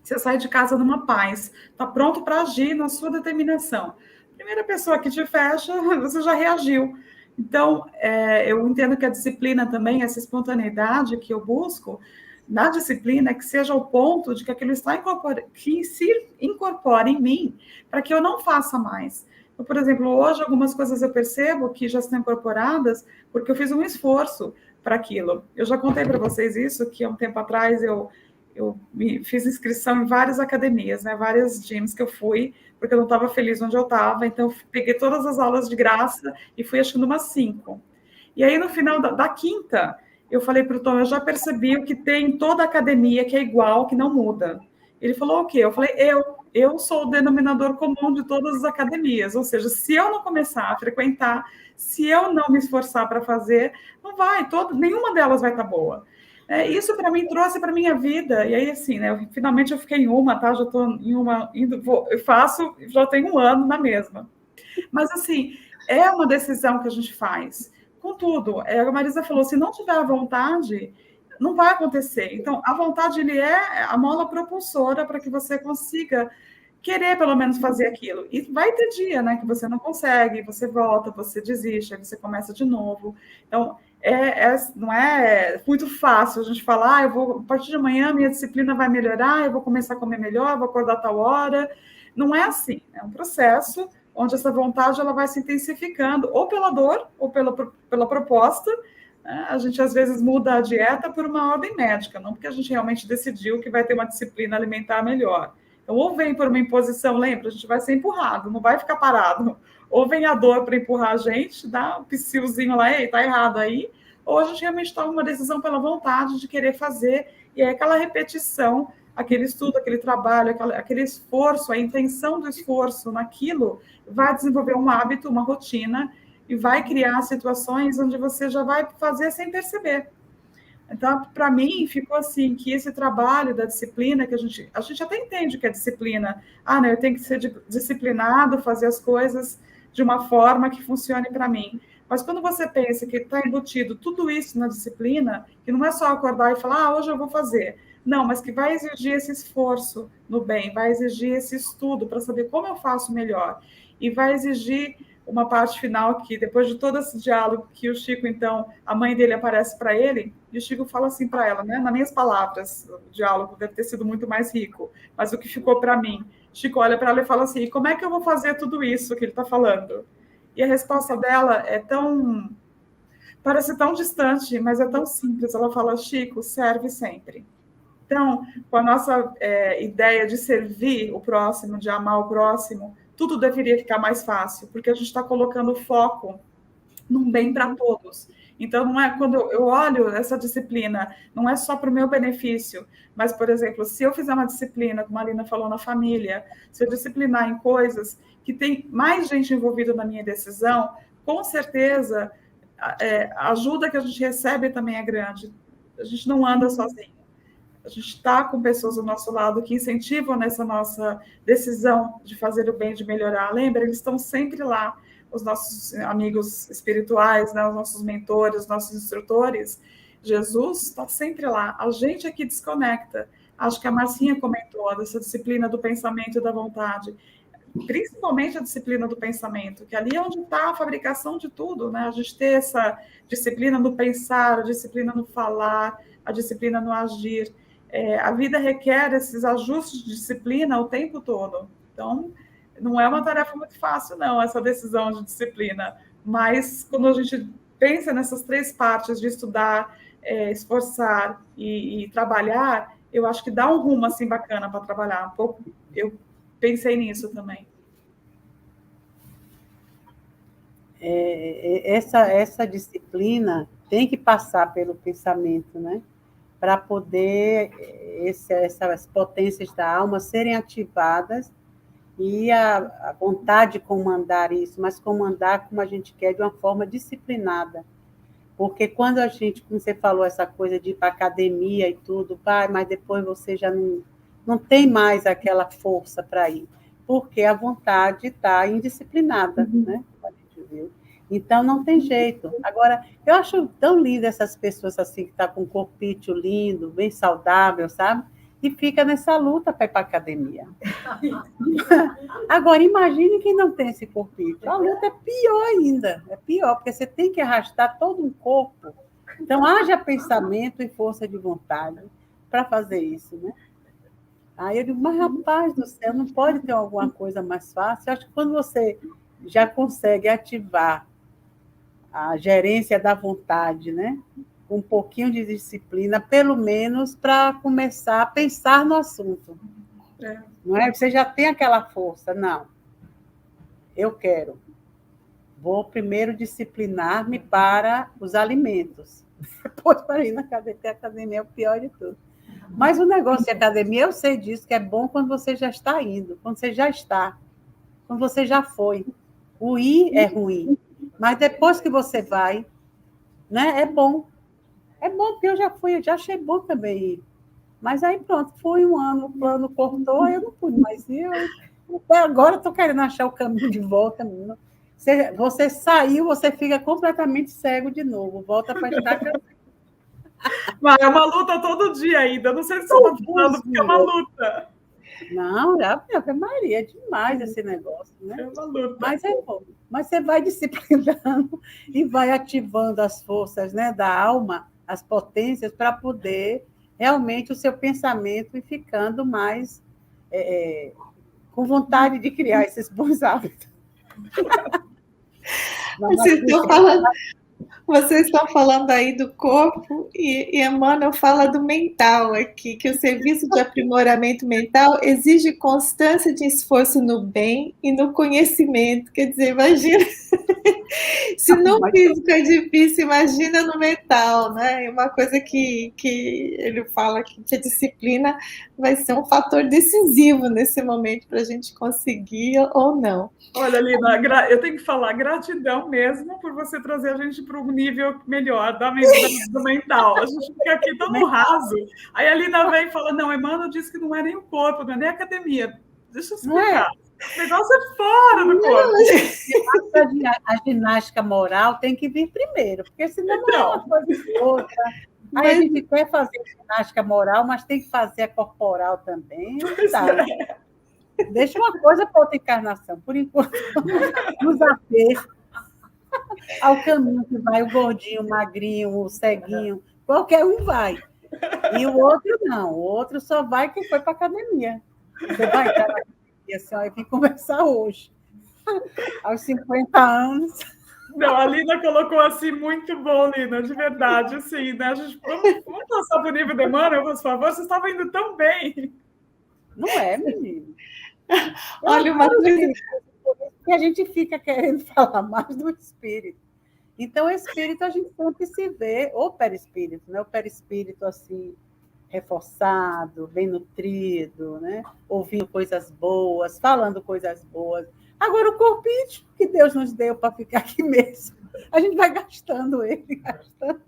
Você sai de casa numa paz, está pronto para agir na sua determinação. Primeira pessoa que te fecha, você já reagiu. Então, eu entendo que a disciplina também, essa espontaneidade que eu busco, na disciplina, é que seja o ponto de que aquilo que se incorpore em mim, para que eu não faça mais. Então, por exemplo, hoje algumas coisas eu percebo que já estão incorporadas porque eu fiz um esforço para aquilo. Eu já contei para vocês isso, que há um tempo atrás eu fiz inscrição em várias academias, né, várias gyms que eu fui, porque eu não estava feliz onde eu estava, então eu peguei todas as aulas de graça e fui achando umas 5. E aí, no final da quinta, eu falei para o Tom, eu já percebi o que tem em toda a academia, que é igual, que não muda. Ele falou o quê? Eu falei, eu sou o denominador comum de todas as academias, ou seja, se eu não começar a frequentar, se eu não me esforçar para fazer, não vai, nenhuma delas vai estar boa. Isso para mim trouxe para minha vida, e aí assim, né, finalmente eu fiquei em uma, tá? Já estou em uma, eu faço, já tenho 1 ano na mesma. Mas assim, é uma decisão que a gente faz. Contudo, a Marisa falou, se não tiver a vontade, não vai acontecer. Então, a vontade ele é a mola propulsora para que você consiga querer pelo menos fazer aquilo. E vai ter dia, né, que você não consegue, você volta, você desiste, aí você começa de novo. Então, não é muito fácil a gente falar, a partir de amanhã minha disciplina vai melhorar, eu vou começar a comer melhor, vou acordar a tal hora. Não é assim, é um processo onde essa vontade ela vai se intensificando, ou pela dor, ou pela proposta. Né? A gente, às vezes, muda a dieta por uma ordem médica, não porque a gente realmente decidiu que vai ter uma disciplina alimentar melhor. Então, ou vem por uma imposição, lembra, a gente vai ser empurrado, não vai ficar parado. Ou vem a dor para empurrar a gente, dá um psilzinho lá, ei, tá errado aí, ou a gente realmente toma uma decisão pela vontade de querer fazer, e é aquela repetição aquele estudo, aquele trabalho, aquele esforço, a intenção do esforço naquilo vai desenvolver um hábito, uma rotina, e vai criar situações onde você já vai fazer sem perceber. Então, para mim, ficou assim, que esse trabalho da disciplina, que a gente até entende que é disciplina. Eu tenho que ser disciplinado, fazer as coisas de uma forma que funcione para mim. Mas quando você pensa que está embutido tudo isso na disciplina, que não é só acordar e falar, hoje eu vou fazer. Não, mas que vai exigir esse esforço no bem, vai exigir esse estudo para saber como eu faço melhor. E vai exigir uma parte final que, depois de todo esse diálogo, que o Chico, então, a mãe dele aparece para ele, e o Chico fala assim para ela, né? Nas minhas palavras, o diálogo deve ter sido muito mais rico, mas o que ficou para mim, Chico olha para ela e fala assim, como é que eu vou fazer tudo isso que ele está falando? E a resposta dela parece tão distante, mas é tão simples. Ela fala, Chico, serve sempre. Então, com a nossa ideia de servir o próximo, de amar o próximo, tudo deveria ficar mais fácil, porque a gente está colocando foco num bem para todos. Então, não é quando eu olho essa disciplina, não é só para o meu benefício, mas, por exemplo, se eu fizer uma disciplina, como a Marina falou, na família, se eu disciplinar em coisas que tem mais gente envolvida na minha decisão, com certeza a ajuda que a gente recebe também é grande. A gente não anda sozinho. A gente está com pessoas ao nosso lado que incentivam nessa nossa decisão de fazer o bem, de melhorar. Lembra? Eles estão sempre lá, os nossos amigos espirituais, né? Os nossos mentores, os nossos instrutores. Jesus está sempre lá. A gente aqui desconecta. Acho que a Marcinha comentou dessa disciplina do pensamento e da vontade. Principalmente a disciplina do pensamento, que ali é onde está a fabricação de tudo, né? A gente ter essa disciplina no pensar, a disciplina no falar, a disciplina no agir. A vida requer esses ajustes de disciplina o tempo todo. Então, não é uma tarefa muito fácil, não, essa decisão de disciplina. Mas, quando a gente pensa nessas três partes de estudar, esforçar e trabalhar, eu acho que dá um rumo assim bacana para trabalhar. Um pouco, eu pensei nisso também. Essa disciplina tem que passar pelo pensamento, né? Para poder essas potências da alma serem ativadas e a vontade de comandar isso, mas comandar como a gente quer, de uma forma disciplinada. Porque quando a gente, como você falou, essa coisa de ir para a academia e tudo, mas depois você já não tem mais aquela força para ir, porque a vontade está indisciplinada, né? A gente viu. Então, não tem jeito. Agora, eu acho tão lindo essas pessoas assim, que estão com um corpício lindo, bem saudável, sabe? E fica nessa luta para ir para a academia. Agora, imagine quem não tem esse corpício. A luta é pior ainda. É pior, porque você tem que arrastar todo um corpo. Então, haja pensamento e força de vontade para fazer isso, né? Aí eu digo, mas rapaz do céu, não pode ter alguma coisa mais fácil? Eu acho que quando você já consegue ativar a gerência da vontade, né? Com um pouquinho de disciplina, pelo menos para começar a pensar no assunto. Não é? Você já tem aquela força. Não, eu quero. Vou primeiro disciplinar-me para os alimentos. Depois para ir na academia, a academia é o pior de tudo. Mas o negócio de academia, eu sei disso, que é bom quando você já está indo, quando você já está, quando você já foi. O ir é ruim, mas depois que você vai, né, é bom. É bom, porque eu já fui, eu já achei bom também ir. Mas aí pronto, foi um ano, o plano cortou, eu não pude mais ir. Até agora estou querendo achar o caminho de volta. Você saiu, você fica completamente cego de novo, volta para estar. Mas é uma luta todo dia ainda. Não sei se você está falando, porque é uma luta. Não, Ave Maria, é demais esse negócio, né? É uma luta. Mas é bom. Mas você vai disciplinando e vai ativando as forças, né, da alma, as potências, para poder realmente o seu pensamento ir ficando mais com vontade de criar esses bons hábitos. Vocês estão falando. Vocês estão falando aí do corpo e Emmanuel fala do mental aqui, que o serviço de aprimoramento mental exige constância de esforço no bem e no conhecimento. Quer dizer, imagina, se no físico é difícil, imagina no mental, né? É uma coisa que ele fala aqui, que a disciplina vai ser um fator decisivo nesse momento para a gente conseguir ou não. Olha, Lina, eu tenho que falar gratidão mesmo por você trazer a gente para um nível melhor do mental. A gente fica aqui tão no raso. Aí a Lina vem e fala, não, Emmanuel disse que não é nem o corpo, não é nem a academia. Deixa eu explicar. O negócio é fora do corpo. A ginástica moral tem que vir primeiro, porque senão não é uma coisa ou outra. Aí a gente quer fazer ginástica moral, mas tem que fazer a corporal também. Tá. Deixa uma coisa para outra encarnação. Por enquanto, nos ater ao caminho que vai o gordinho, o magrinho, o ceguinho, qualquer um vai. E o outro não. O outro só vai quem foi para a academia. Você vai entrar na academia, assim, ó, eu vim conversar hoje. Aos 50 anos. Não, a Lina colocou assim, muito bom, Lina, de verdade. Assim, né? Vamos passar para o nível do Emmanuel, por favor? Vocês estavam indo tão bem. Não é, menino? Olha, uma coisa que a gente fica querendo falar mais do espírito. Então, o espírito a gente sempre se vê, ou perispírito, né? O perispírito assim, reforçado, bem nutrido, né? Ouvindo coisas boas, falando coisas boas. Agora, o corpinho que Deus nos deu para ficar aqui mesmo, a gente vai gastando ele, gastando.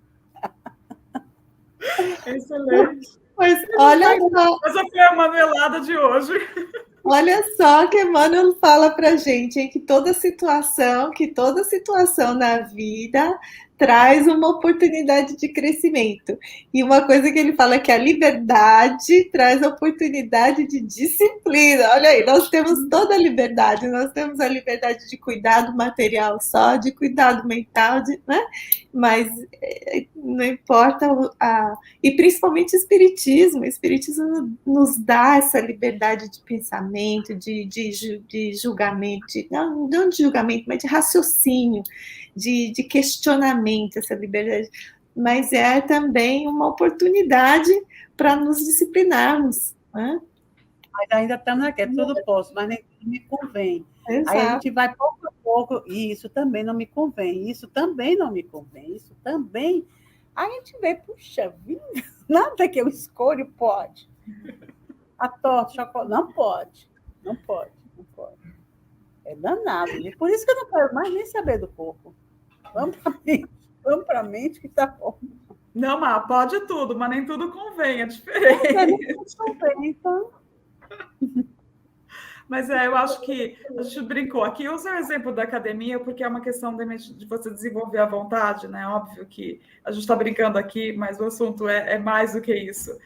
Excelente. Mas olha só. Essa foi a manuelada de hoje. Olha só que Emmanuel fala para gente, hein, que toda situação na vida traz uma oportunidade de crescimento. E uma coisa que ele fala é que a liberdade traz a oportunidade de disciplina. Olha aí, nós temos toda a liberdade, nós temos a liberdade de cuidar do material só, de cuidar do mental, né? Mas não importa e principalmente o Espiritismo nos dá essa liberdade de pensamento, de julgamento, não de julgamento, mas de raciocínio, de questionamento, essa liberdade, mas é também uma oportunidade para nos disciplinarmos, né? Mas ainda estamos aqui, tudo posso, mas nem me convém. Exato. Aí a gente vai pouco a pouco, e isso também não me convém, isso também não me convém, isso também. Aí a gente vê, puxa vida, nada que eu escolho pode. A torta, chocolate, não pode. É danado. E por isso que eu não quero mais nem saber do corpo. Vamos para a mente que está bom. Não, mas pode tudo, mas nem tudo convém, é diferente. Convém, então. Mas eu acho que a gente brincou aqui. Eu usei o exemplo da academia porque é uma questão de você desenvolver a vontade, né? Óbvio que a gente está brincando aqui, mas o assunto é mais do que isso.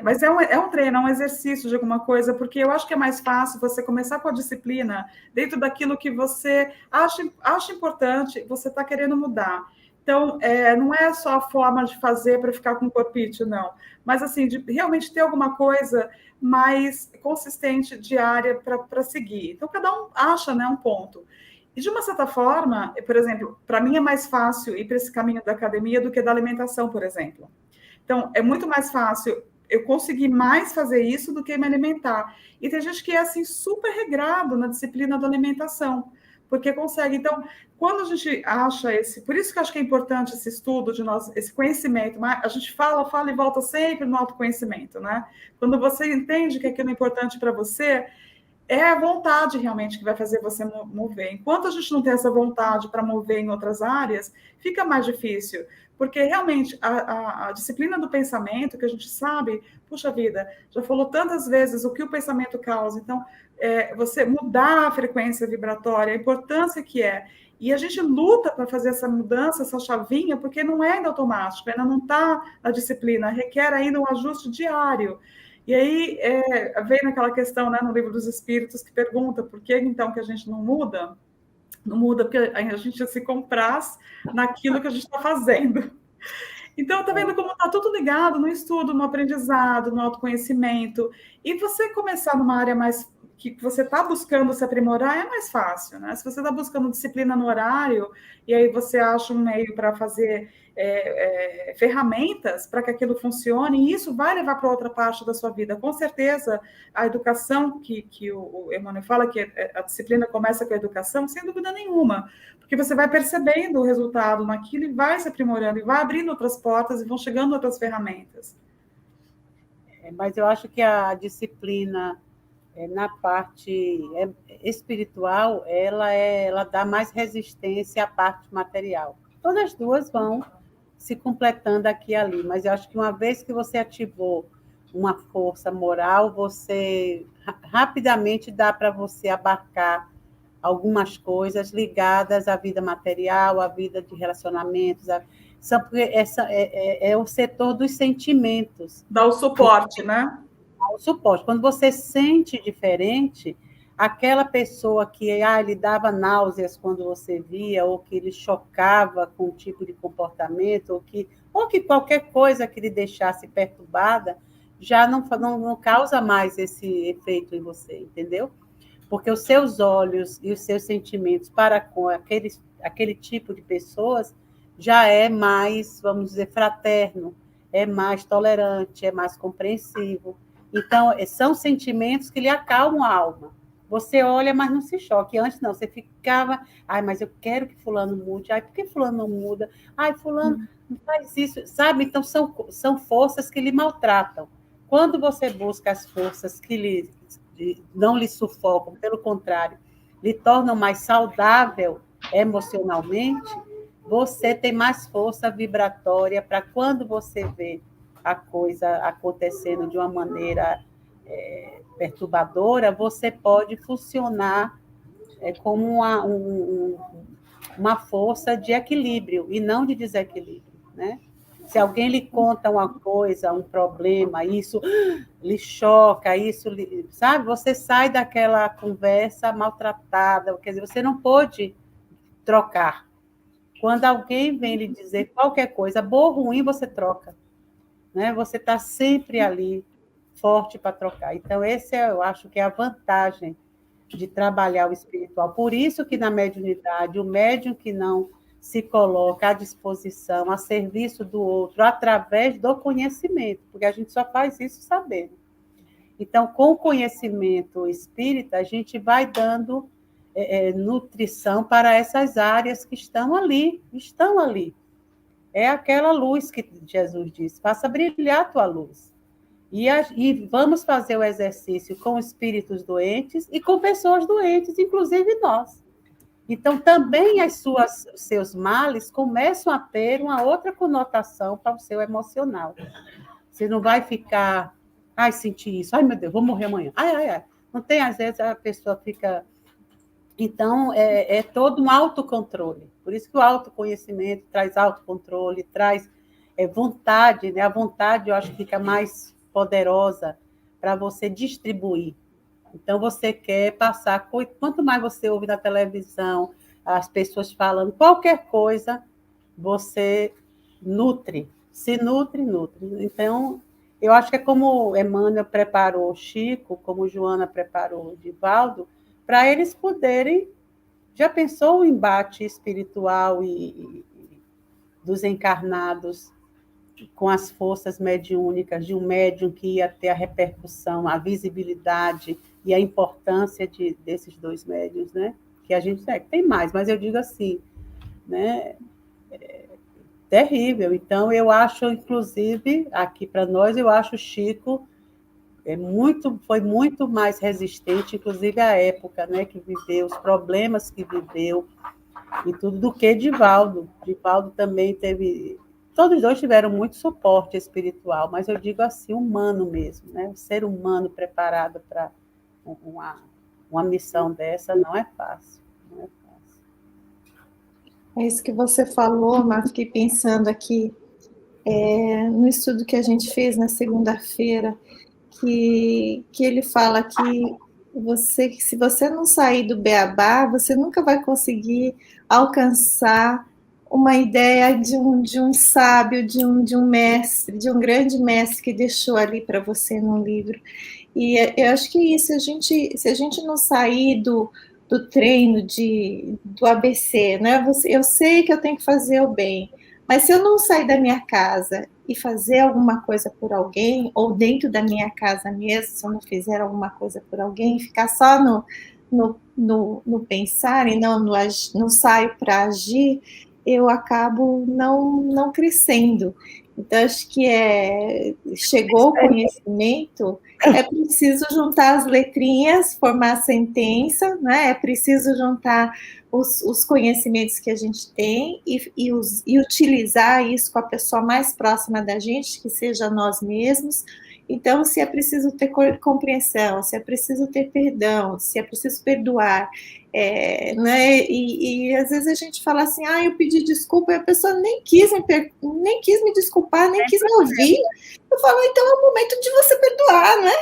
Mas é um treino, é um exercício de alguma coisa, porque eu acho que é mais fácil você começar com a disciplina dentro daquilo que você acha importante, você está querendo mudar. Então, não é só a forma de fazer para ficar com o corpite, não. Mas, assim, de realmente ter alguma coisa mais consistente, diária, para seguir. Então, cada um acha, né, um ponto. E, de uma certa forma, por exemplo, para mim é mais fácil ir para esse caminho da academia do que da alimentação, por exemplo. Então, é muito mais fácil eu conseguir mais fazer isso do que me alimentar. E tem gente que é, assim, super regrado na disciplina da alimentação, porque consegue. Então, quando a gente acha por isso que eu acho que é importante esse estudo de nós, esse conhecimento, mas a gente fala e volta sempre no autoconhecimento, né? Quando você entende que aquilo é importante para você, é a vontade realmente que vai fazer você mover. Enquanto a gente não tem essa vontade para mover em outras áreas, fica mais difícil, porque realmente a disciplina do pensamento, que a gente sabe, puxa vida, já falou tantas vezes o que o pensamento causa, então você mudar a frequência vibratória, a importância que é. E a gente luta para fazer essa mudança, essa chavinha, porque não é ainda automático, ainda não está na disciplina, requer ainda um ajuste diário. E aí vem naquela questão, né, no Livro dos Espíritos, que pergunta por que então que a gente não muda? Não muda porque a gente se compraz naquilo que a gente está fazendo. Então, tá vendo como está tudo ligado no estudo, no aprendizado, no autoconhecimento. E você começar numa área mais que você está buscando se aprimorar, é mais fácil, né? Se você está buscando disciplina no horário, e aí você acha um meio para fazer ferramentas para que aquilo funcione, e isso vai levar para outra parte da sua vida. Com certeza, a educação que o Emmanuel fala, que a disciplina começa com a educação, sem dúvida nenhuma, porque você vai percebendo o resultado naquilo e vai se aprimorando, e vai abrindo outras portas, e vão chegando outras ferramentas. Mas eu acho que a disciplina na parte espiritual, ela dá mais resistência à parte material. Todas as duas vão se completando aqui e ali, mas eu acho que uma vez que você ativou uma força moral, você rapidamente dá para você abarcar algumas coisas ligadas à vida material, à vida de relacionamentos, é o setor dos sentimentos. Dá o suporte, né? O suporte. Quando você sente diferente, aquela pessoa que lhe dava náuseas quando você via, ou que lhe chocava com um tipo de comportamento, ou que qualquer coisa que lhe deixasse perturbada, já não causa mais esse efeito em você, entendeu? Porque os seus olhos e os seus sentimentos para com aquele tipo de pessoas já é mais, vamos dizer, fraterno, é mais tolerante, é mais compreensivo. Então, são sentimentos que lhe acalmam a alma. Você olha, mas não se choque. Antes, não, você ficava, mas eu quero que fulano mude. Por que fulano não muda? Fulano não faz isso. Sabe? Então, são forças que lhe maltratam. Quando você busca as forças que não lhe sufocam, pelo contrário, lhe tornam mais saudável emocionalmente, você tem mais força vibratória para quando você vê a coisa acontecendo de uma maneira perturbadora, você pode funcionar como uma força de equilíbrio e não de desequilíbrio, né? Se alguém lhe conta uma coisa, um problema, isso lhe choca, sabe? Você sai daquela conversa maltratada, quer dizer, você não pode trocar. Quando alguém vem lhe dizer qualquer coisa, boa ou ruim, você troca. Né? Você está sempre ali, forte para trocar. Então, eu acho que é a vantagem de trabalhar o espiritual. Por isso que na mediunidade, o médium que não se coloca à disposição, a serviço do outro, através do conhecimento, porque a gente só faz isso sabendo. Então, com o conhecimento espírita, a gente vai dando nutrição para essas áreas que estão ali. É aquela luz que Jesus disse, faça brilhar a tua luz. E vamos fazer o exercício com espíritos doentes e com pessoas doentes, inclusive nós. Então, também seus males começam a ter uma outra conotação para o seu emocional. Você não vai ficar, senti isso, meu Deus, vou morrer amanhã. Não tem, às vezes, a pessoa fica... Então, é todo um autocontrole. Por isso que o autoconhecimento traz autocontrole, traz vontade, né? A vontade, eu acho que fica mais poderosa para você distribuir. Então, você quer passar... Quanto mais você ouve na televisão, as pessoas falando qualquer coisa, você se nutre. Então, eu acho que é como Emmanuel preparou o Chico, como Joana preparou o Divaldo, para eles poderem... Já pensou o embate espiritual dos encarnados com as forças mediúnicas de um médium que ia ter a repercussão, a visibilidade e a importância desses dois médiuns, né? Que a gente tem mais, mas eu digo assim, né? Terrível. Então, eu acho, inclusive, aqui para nós, eu acho o Chico foi muito mais resistente, inclusive à época, né, que viveu, os problemas que viveu e tudo, do que Divaldo. Divaldo também teve... Todos os dois tiveram muito suporte espiritual, mas eu digo assim, humano mesmo, né? O ser humano preparado para uma missão dessa não é fácil. Não é fácil. É isso que você falou, mas fiquei pensando aqui, no estudo que a gente fez na segunda-feira, que ele fala que se você não sair do beabá, você nunca vai conseguir alcançar uma ideia de um sábio, de um mestre, de um grande mestre que deixou ali para você no livro. E eu acho que isso, se a gente não sair do treino do ABC, né? Eu sei que eu tenho que fazer o bem, mas se eu não sair da minha casa e fazer alguma coisa por alguém, ou dentro da minha casa mesmo, se eu não fizer alguma coisa por alguém, ficar só no pensar e não saio para agir, eu acabo não crescendo. Então, acho que chegou o conhecimento, é preciso juntar as letrinhas, formar a sentença, né? É preciso juntar os conhecimentos que a gente tem e utilizar isso com a pessoa mais próxima da gente, que seja nós mesmos. Então, se é preciso ter compreensão, se é preciso ter perdão, se é preciso perdoar, né? E às vezes a gente fala assim, eu pedi desculpa, e a pessoa nem quis me desculpar, nem quis me ouvir. Eu falo, então é o momento de você perdoar, né?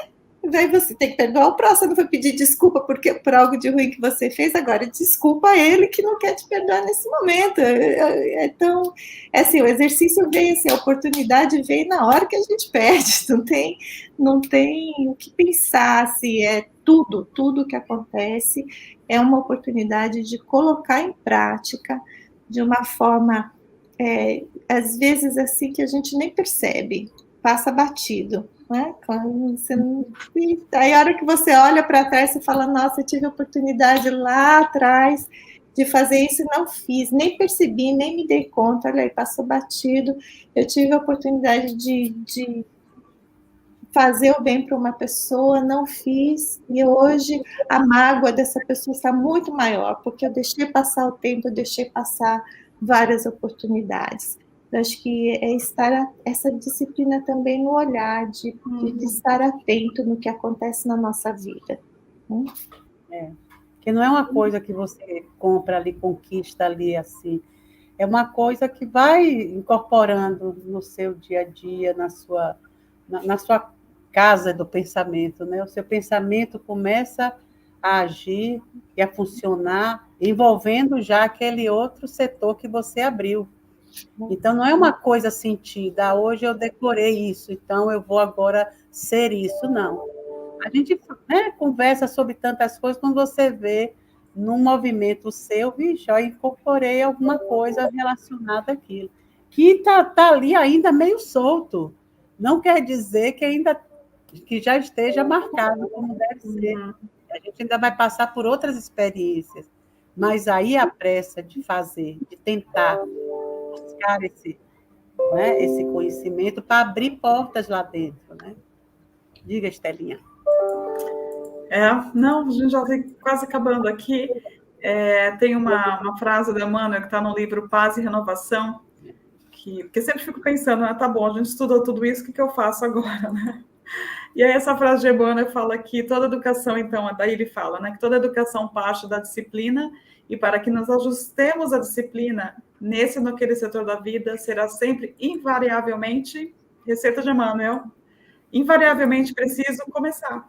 Daí você tem que perdoar o próximo, não foi pedir desculpa por algo de ruim que você fez, agora desculpa ele que não quer te perdoar nesse momento. Então, assim, o exercício vem, assim, a oportunidade vem na hora que a gente perde, não tem o que pensar, se tudo que acontece é uma oportunidade de colocar em prática de uma forma, às vezes, assim, que a gente nem percebe, passa batido. Né? Aí a hora que você olha para trás, você fala, nossa, eu tive a oportunidade lá atrás de fazer isso e não fiz, nem percebi, nem me dei conta, olha aí, passou batido, eu tive a oportunidade de fazer o bem para uma pessoa, não fiz, e hoje a mágoa dessa pessoa está muito maior, porque eu deixei passar o tempo, eu deixei passar várias oportunidades. Eu acho que essa disciplina também no olhar, de estar atento no que acontece na nossa vida. Que não é uma coisa que você compra ali, conquista ali, assim. É uma coisa que vai incorporando no seu dia a dia, na sua casa do pensamento, né? O seu pensamento começa a agir e a funcionar, envolvendo já aquele outro setor que você abriu. Então, não é uma coisa sentida, hoje eu decorei isso, então eu vou agora ser isso, não. A gente, né, conversa sobre tantas coisas, quando você vê num movimento seu, vixe, eu incorporei alguma coisa relacionada àquilo, que tá ali ainda meio solto, não quer dizer que já esteja marcado como deve ser. A gente ainda vai passar por outras experiências, mas aí a pressa de fazer, de tentar buscar esse conhecimento para abrir portas lá dentro, né? Diga, Estelinha. Não, a gente já está quase acabando aqui. Tem uma frase da Emmanuel que está no livro Paz e Renovação, porque sempre fico pensando, tá bom, a gente estudou tudo isso, o que eu faço agora, né? E aí essa frase de Emmanuel fala que toda educação, então, daí ele fala, né, que toda educação parte da disciplina, e para que nos ajustemos à disciplina nesse ou naquele setor da vida, será sempre, invariavelmente, receita de Emmanuel, invariavelmente preciso começar.